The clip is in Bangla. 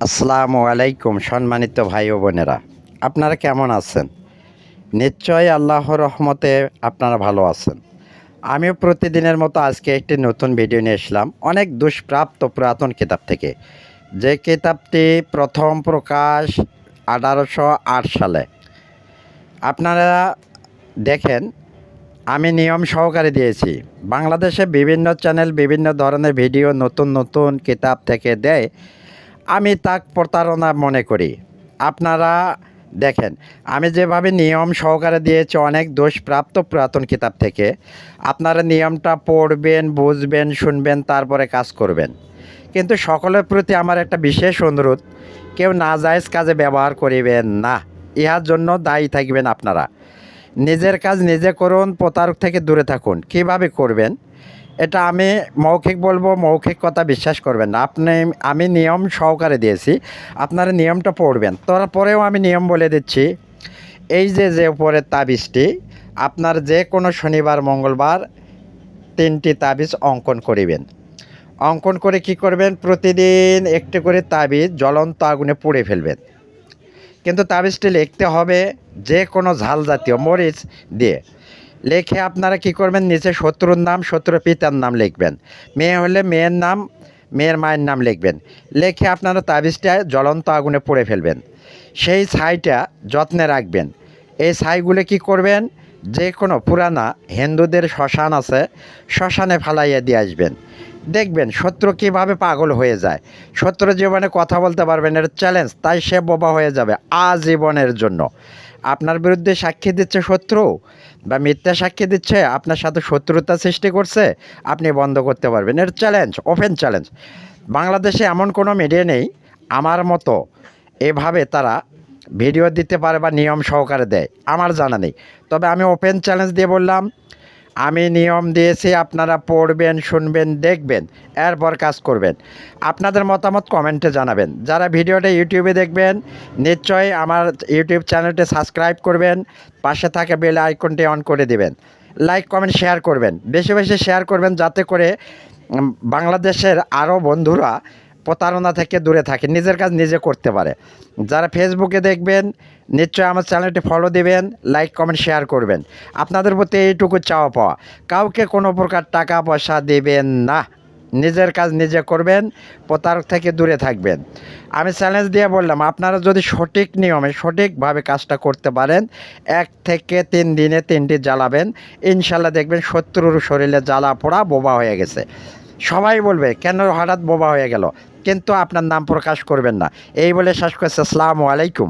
আসসালামু আলাইকুম সম্মানিত ভাই ও বোনেরা, আপনারা কেমন আছেন? নিশ্চয়ই আল্লাহর রহমতে আপনারা ভালো আছেন। আমিও প্রতিদিনের মতো আজকে একটি নতুন ভিডিও নিয়ে এসলাম অনেক দুষ্প্রাপ্য পুরাতন কিতাব থেকে। যে কিতাবটি প্রথম প্রকাশ 1808 সালে। আপনারা দেখেন, আমি নিয়ম সহকারে দিয়েছি। বাংলাদেশে বিভিন্ন চ্যানেল বিভিন্ন ধরনের ভিডিও নতুন নতুন কিতাব থেকে দেয়, আমি তা প্রতারণা মনে করি। আপনারা দেখেন, আমি যেভাবে নিয়ম সহকারে দিয়েছি অনেক দোষপ্রাপ্ত পুরাতন কিতাব থেকে, আপনারা নিয়মটা পড়বেন, বুঝবেন, শুনবেন, তারপরে কাজ করবেন। কিন্তু সকলের প্রতি আমার একটা বিশেষ অনুরোধ, কেউ নাজায়েজ কাজে ব্যবহার করিবেন না। ইহার জন্য দায়ী থাকবেন আপনারা। নিজের কাজ নিজে করুন, প্রতারক থেকে দূরে থাকুন। কিভাবে করবেন এটা আমি মৌখিক বলবো, মৌখিক কথা বিশ্বাস করবেন না। আমি নিয়ম সহকারে দিয়েছি, আপনারা নিয়মটা পড়বেন। তারপরেও আমি নিয়ম বলে দিচ্ছি। এই যে উপরের তাবিজটি, আপনার যে কোনো শনিবার মঙ্গলবার 3টি তাবিজ অঙ্কন করিবেন। অঙ্কন করে কি করবেন, প্রতিদিন একটি করে তাবিজ জ্বলন্ত আগুনে পুড়ে ফেলবেন। কিন্তু তাবিজটি লিখতে হবে যে কোনো ঝাল জাতীয় মরিচ দিয়ে। লেখে আপনারা কি করবেন, নিচে শত্রুর নাম, শত্রুর পিতার নাম লিখবেন। মেয়ে হলে মেয়ের নাম, মেয়ের মায়ের নাম লিখবেন। লেখে আপনারা তাবিজটা জ্বলন্ত আগুনে পুড়ে ফেলবেন। সেই ছাইটা যত্নে রাখবেন। এই ছাইগুলো কি করবেন, যে কোনো পুরানা হিন্দুদের শ্মশান আছে, শ্মশানে ফালাইয়া দিয়ে আসবেন। দেখবেন শত্রু কীভাবে পাগল হয়ে যায়। শত্রু জীবনে কথা বলতে পারবেন, এর চ্যালেঞ্জ, তাই সে বোবা হয়ে যাবে আজীবনের জন্য। আপনার বিরুদ্ধে সাক্ষী দিচ্ছে শত্রু বা মিথ্যা সাক্ষী দিচ্ছে, আপনার সাথে শত্রুতা সৃষ্টি করছে, আপনি বন্ধ করতে পারবেন। এর চ্যালেঞ্জ, ওপেন চ্যালেঞ্জ। বাংলাদেশে এমন কোনো মিডিয়া নেই আমার মতো এভাবে তারা ভিডিও দিতে পারে বা নিয়ম সহকারে দেয়, আমার জানা নেই। তবে আমি ওপেন চ্যালেঞ্জ দিয়ে বললাম, আমি নিয়ম দিয়েছি, আপনারা পড়বেন, শুনবেন, দেখবেন, এরপর কাজ করবেন। আপনাদের মতামত কমেন্টে জানাবেন। যারা ভিডিওটা ইউটিউবে দেখবেন, নিশ্চয়ই আমার ইউটিউব চ্যানেলটি সাবস্ক্রাইব করবেন, পাশে থাকা বেল আইকনটি অন করে দিবেন। লাইক কমেন্ট শেয়ার করবেন, বেশি বেশি শেয়ার করবেন, যাতে করে বাংলাদেশের আরও বন্ধুরা প্রতারণা থেকে দূরে থাকে, নিজের কাজ নিজে করতে পারে। যারা ফেসবুকে দেখবেন, নিশ্চয়ই আমার চ্যানেলটি ফলো দিবেন, লাইক কমেন্ট শেয়ার করবেন। আপনাদের প্রতি এইটুকু চাওয়া পাওয়া, কাউকে কোনো প্রকার টাকা পয়সা দেবেন না। নিজের কাজ নিজে করবেন, প্রতারক থেকে দূরে থাকবেন। আমি চ্যালেঞ্জ দিয়ে বললাম, আপনারা যদি সঠিক নিয়মে সঠিকভাবে কাজটা করতে পারেন, 1 থেকে 3 দিনে 3টি জ্বালাবেন, ইনশাল্লাহ দেখবেন শত্রুর শরীরে জ্বালা পোড়া বোবা হয়ে গেছে। সবাই বলবে কেন হঠাৎ বোবা হয়ে গেল, কিন্তু আপনার নাম প্রকাশ করবেন না। এই বলে শেষ করছে। আসসালামু আলাইকুম।